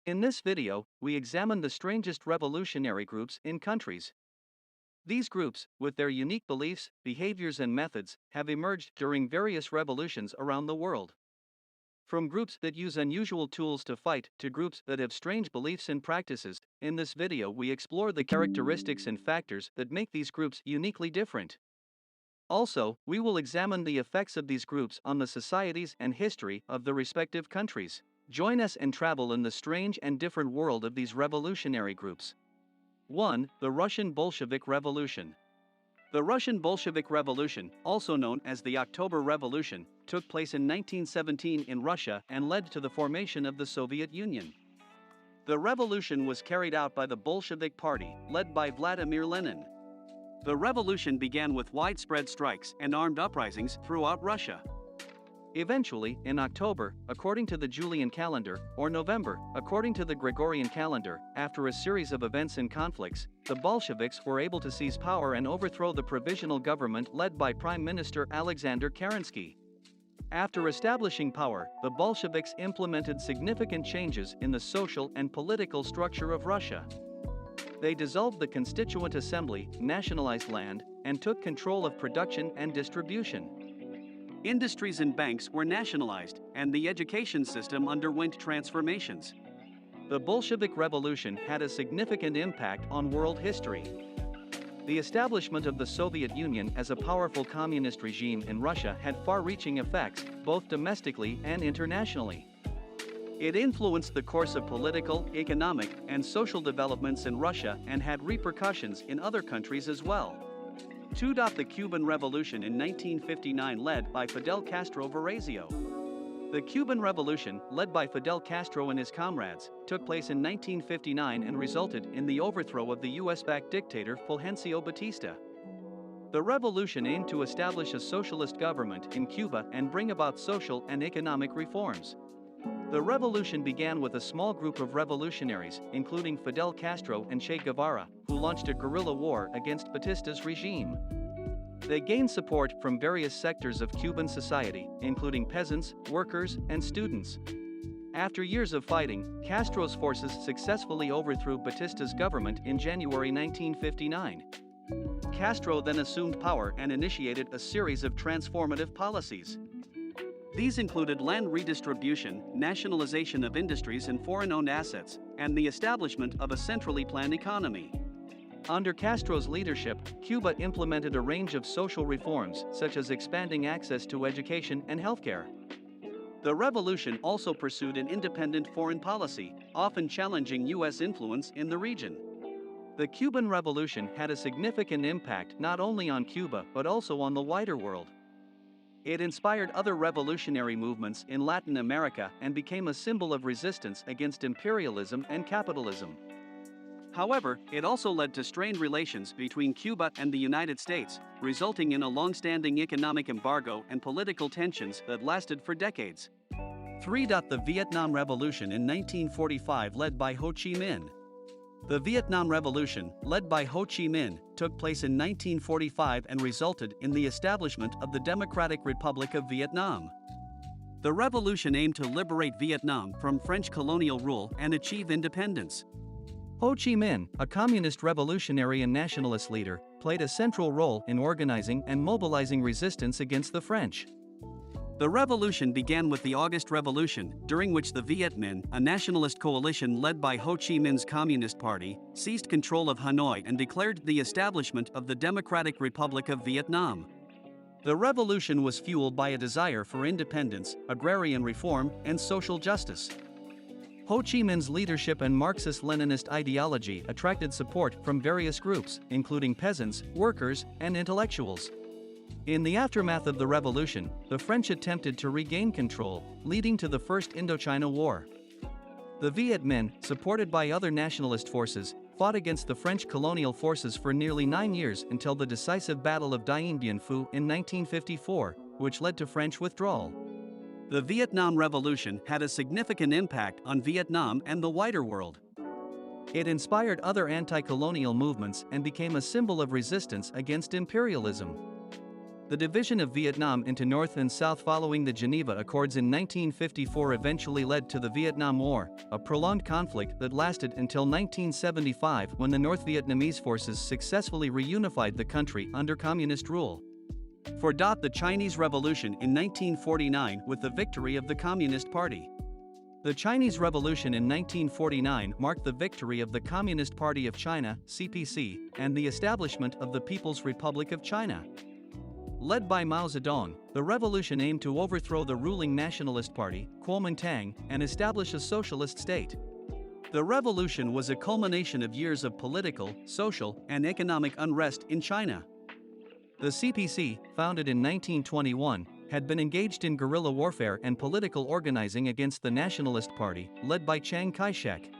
In this video, we examine the strangest revolutionary groups in countries. These groups, with their unique beliefs, behaviors, and methods, have emerged during various revolutions around the world. From groups that use unusual tools to fight to groups that have strange beliefs and practices, in this video we explore the characteristics and factors that make these groups uniquely different. Also, we will examine the effects of these groups on the societies and history of the respective countries. Join us and travel in the strange and different world of these revolutionary groups. 1. The Russian Bolshevik Revolution. The Russian Bolshevik Revolution, also known as the October Revolution, took place in 1917 in Russia and led to the formation of the Soviet Union. The revolution was carried out by the Bolshevik Party, led by Vladimir Lenin. The revolution began with widespread strikes and armed uprisings throughout Russia. Eventually, in October, according to the Julian calendar, or November, according to the Gregorian calendar, after a series of events and conflicts, the Bolsheviks were able to seize power and overthrow the provisional government led by Prime Minister Alexander Kerensky. After establishing power, the Bolsheviks implemented significant changes in the social and political structure of Russia. They dissolved the Constituent Assembly, nationalized land, and took control of production and distribution. Industries and banks were nationalized, and the education system underwent transformations. The Bolshevik Revolution had a significant impact on world history. The establishment of the Soviet Union as a powerful communist regime in Russia had far-reaching effects, both domestically and internationally. It influenced the course of political, economic, and social developments in Russia and had repercussions in other countries as well. 2. The Cuban Revolution in 1959, led by Fidel Castro Varese. The Cuban Revolution, led by Fidel Castro and his comrades, took place in 1959 and resulted in the overthrow of the US-backed dictator Fulgencio Batista. The revolution aimed to establish a socialist government in Cuba and bring about social and economic reforms. The revolution began with a small group of revolutionaries, including Fidel Castro and Che Guevara, who launched a guerrilla war against Batista's regime. They gained support from various sectors of Cuban society, including peasants, workers, and students. After years of fighting, Castro's forces successfully overthrew Batista's government in January 1959. Castro then assumed power and initiated a series of transformative policies. These included land redistribution, nationalization of industries and foreign-owned assets, and the establishment of a centrally planned economy. Under Castro's leadership, Cuba implemented a range of social reforms, such as expanding access to education and healthcare. The revolution also pursued an independent foreign policy, often challenging U.S. influence in the region. The Cuban Revolution had a significant impact not only on Cuba but also on the wider world. It inspired other revolutionary movements in Latin America and became a symbol of resistance against imperialism and capitalism. However, it also led to strained relations between Cuba and the United States, resulting in a long-standing economic embargo and political tensions that lasted for decades. 3. The Vietnam Revolution in 1945, led by Ho Chi Minh. The Vietnam Revolution, led by Ho Chi Minh, took place in 1945 and resulted in the establishment of the Democratic Republic of Vietnam. The revolution aimed to liberate Vietnam from French colonial rule and achieve independence. Ho Chi Minh, a communist revolutionary and nationalist leader, played a central role in organizing and mobilizing resistance against the French. The revolution began with the August Revolution, during which the Viet Minh, a nationalist coalition led by Ho Chi Minh's Communist Party, seized control of Hanoi and declared the establishment of the Democratic Republic of Vietnam. The revolution was fueled by a desire for independence, agrarian reform, and social justice. Ho Chi Minh's leadership and Marxist-Leninist ideology attracted support from various groups, including peasants, workers, and intellectuals. In the aftermath of the revolution, the French attempted to regain control, leading to the First Indochina War. The Viet Minh, supported by other nationalist forces, fought against the French colonial forces for nearly 9 years until the decisive Battle of Dien Bien Phu in 1954, which led to French withdrawal. The Vietnam Revolution had a significant impact on Vietnam and the wider world. It inspired other anti-colonial movements and became a symbol of resistance against imperialism. The division of Vietnam into North and South following the Geneva Accords in 1954 eventually led to the Vietnam War, a prolonged conflict that lasted until 1975 when the North Vietnamese forces successfully reunified the country under communist rule. For the Chinese Revolution in 1949 with the victory of the Communist Party. The Chinese Revolution in 1949 marked the victory of the Communist Party of China, CPC, and the establishment of the People's Republic of China. Led by Mao Zedong, the revolution aimed to overthrow the ruling Nationalist Party, Kuomintang, and establish a socialist state. The revolution was a culmination of years of political, social, and economic unrest in China. The CPC, founded in 1921, had been engaged in guerrilla warfare and political organizing against the Nationalist Party, led by Chiang Kai-shek.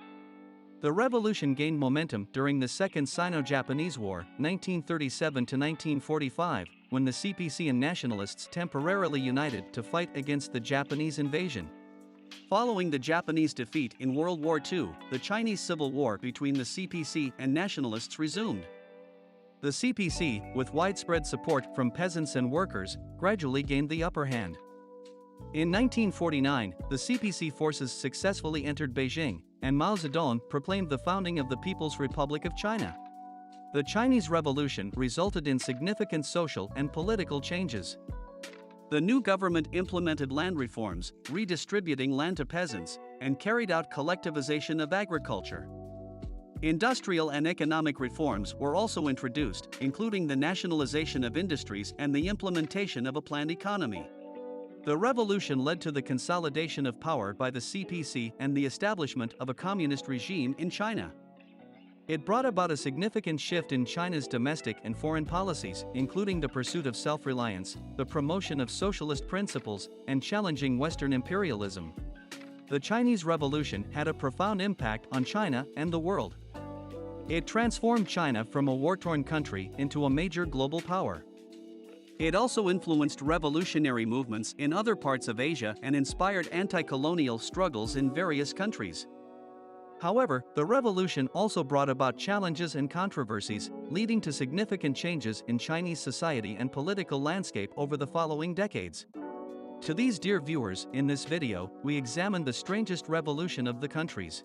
The revolution gained momentum during the Second Sino-Japanese War, 1937 to 1945, when the CPC and Nationalists temporarily united to fight against the Japanese invasion. Following the Japanese defeat in World War II, the Chinese Civil War between the CPC and Nationalists resumed. The CPC, with widespread support from peasants and workers, gradually gained the upper hand. In 1949, the CPC forces successfully entered Beijing, and Mao Zedong proclaimed the founding of the People's Republic of China. The Chinese Revolution resulted in significant social and political changes. The new government implemented land reforms, redistributing land to peasants, and carried out collectivization of agriculture. Industrial and economic reforms were also introduced, including the nationalization of industries and the implementation of a planned economy. The revolution led to the consolidation of power by the CPC and the establishment of a communist regime in China. It brought about a significant shift in China's domestic and foreign policies, including the pursuit of self-reliance, the promotion of socialist principles, and challenging Western imperialism. The Chinese Revolution had a profound impact on China and the world. It transformed China from a war-torn country into a major global power. It also influenced revolutionary movements in other parts of Asia and inspired anti-colonial struggles in various countries. However, the revolution also brought about challenges and controversies, leading to significant changes in Chinese society and political landscape over the following decades. To these dear viewers, in this video, we examine the strangest revolution of the countries.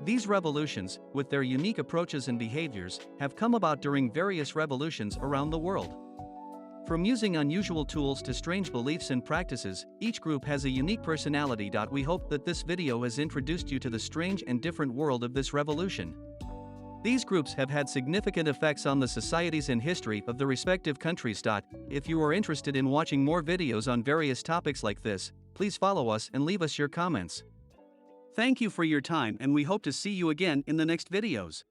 These revolutions, with their unique approaches and behaviors, have come about during various revolutions around the world. From using unusual tools to strange beliefs and practices, each group has a unique personality. We hope that this video has introduced you to the strange and different world of this revolution. These groups have had significant effects on the societies and history of the respective countries. If you are interested in watching more videos on various topics like this, please follow us and leave us your comments. Thank you for your time, and we hope to see you again in the next videos.